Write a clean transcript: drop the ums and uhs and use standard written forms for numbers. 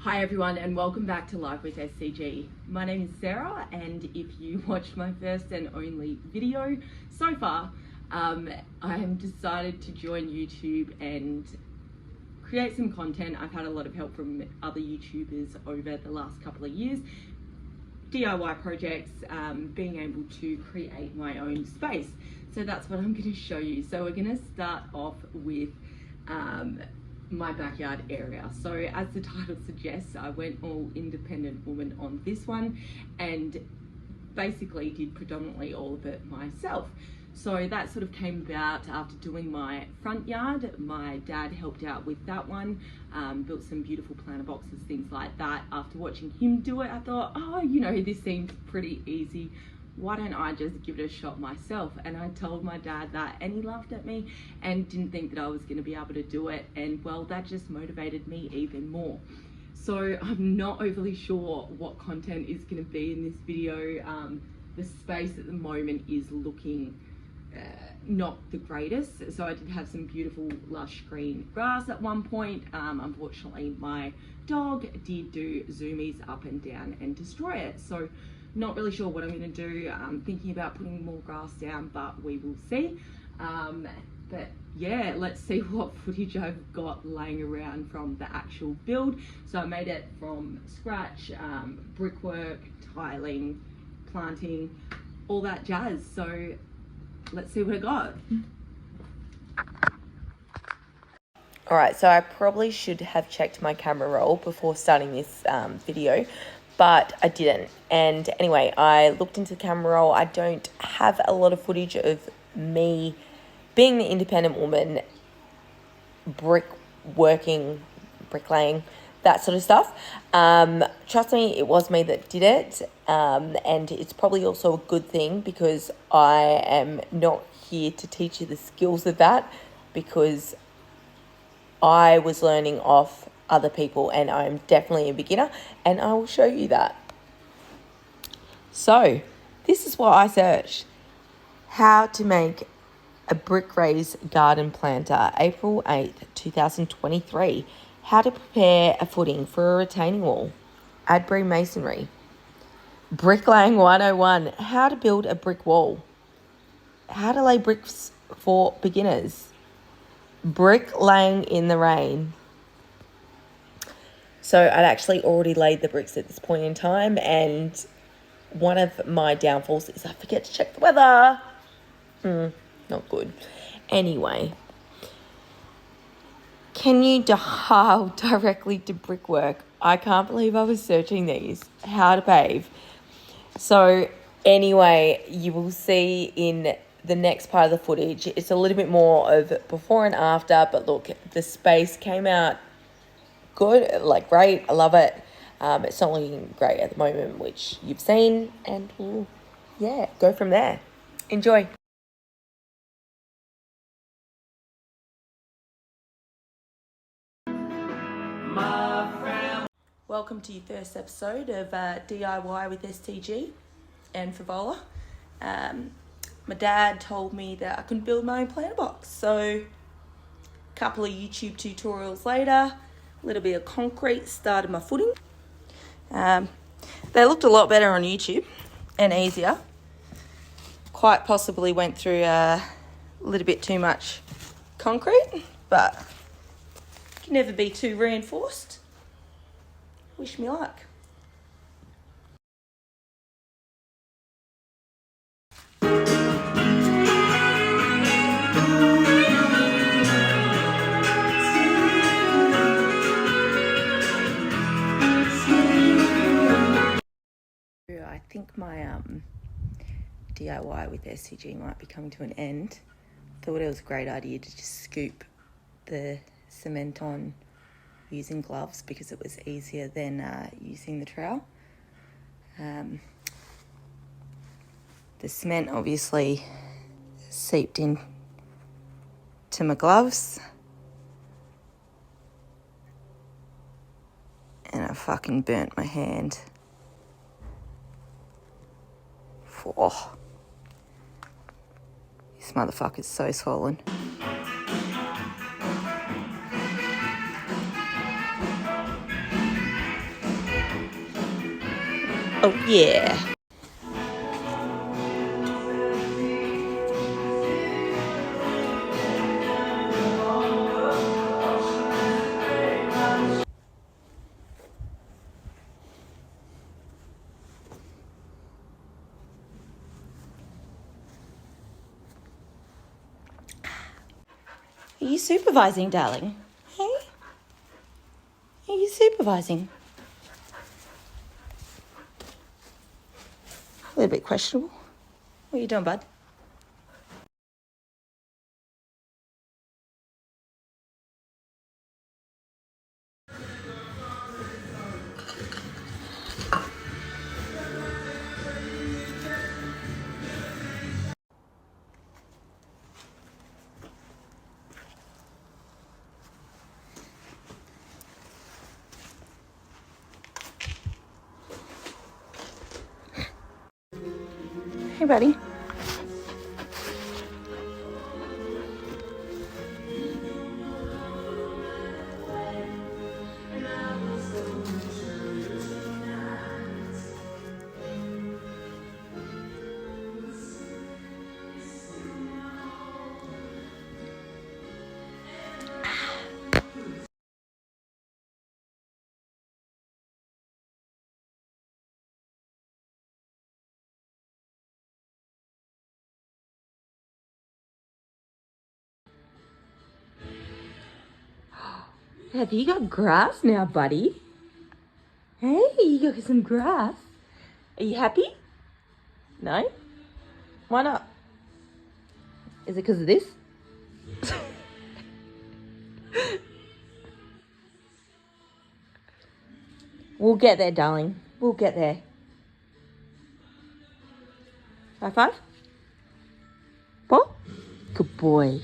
Hi everyone and welcome back to Live with SCG. My name is Sarah, and if you watched my first and only video so far, I have decided to join YouTube and create some content. I've had a lot of help from other YouTubers over the last couple of years, DIY projects, being able to create my own space. So that's what I'm going to show you. So we're going to start off with my backyard area. So as the title suggests, I went all independent woman on this one and basically did predominantly all of it myself. So that sort of came about after doing my front yard. My dad helped out with that one, built some beautiful planter boxes, things like that. After watching him do it, I thought, oh, you know, this seems pretty easy. Why don't I just give it a shot myself? And I told my dad that, and he laughed at me and didn't think that I was going to be able to do it. And well, that just motivated me even more. So I'm not overly sure what content is going to be in this video. The space at the moment is looking not the greatest. So I did have some beautiful lush green grass at one point. Unfortunately, my dog did do zoomies up and down and destroy it. So not really sure what I'm going to do. I'm thinking about putting more grass down, but we will see. But yeah, let's see what footage I've got laying around from the actual build. So I made it from scratch, brickwork, tiling, planting, all that jazz. So let's see what I got. All right, so I probably should have checked my camera roll before starting this video, but I didn't. And anyway, I looked into the camera roll. I don't have a lot of footage of me being the independent woman, bricklaying, that sort of stuff. Trust me, it was me that did it. And it's probably also a good thing, because I am not here to teach you the skills of that, because I was learning off other people and I'm definitely a beginner, and I will show you that. So this is what I searched: how to make a brick raised garden planter, April 8th, 2023. How to prepare a footing for a retaining wall, Adbury Masonry. Bricklaying 101, how to build a brick wall. How to lay bricks for beginners. Bricklaying in the rain. So I'd actually already laid the bricks at this point in time, and one of my downfalls is I forget to check the weather. Not good. Anyway, can you dial directly to brickwork? I can't believe I was searching these. How to pave. So anyway, you will see in the next part of the footage, it's a little bit more of before and after, but look, the space came out good, like great. I love it. It's not looking great at the moment, which you've seen, and we'll, yeah, go from there. Enjoy. Welcome to your first episode of DIY with STG and Favola. My dad told me that I couldn't build my own planter box, so a couple of YouTube tutorials later, a little bit of concrete, started my footing. They looked a lot better on YouTube and easier. Quite possibly went through a little bit too much concrete, but can never be too reinforced. Wish me luck. I think my DIY with SCG might be coming to an end. Thought it was a great idea to just scoop the cement on using gloves, because it was easier than using the trowel. The cement obviously seeped in to my gloves, and I fucking burnt my hand. Oh, this motherfucker's so swollen. Oh yeah. Are you supervising, darling? Hey? Are you supervising? A little bit questionable. What are you doing, bud? Hey, buddy. Have you got grass now, buddy? Hey, you got some grass. Are you happy? No? Why not? Is it because of this? We'll get there, darling. We'll get there. High five? Paul? Good boy.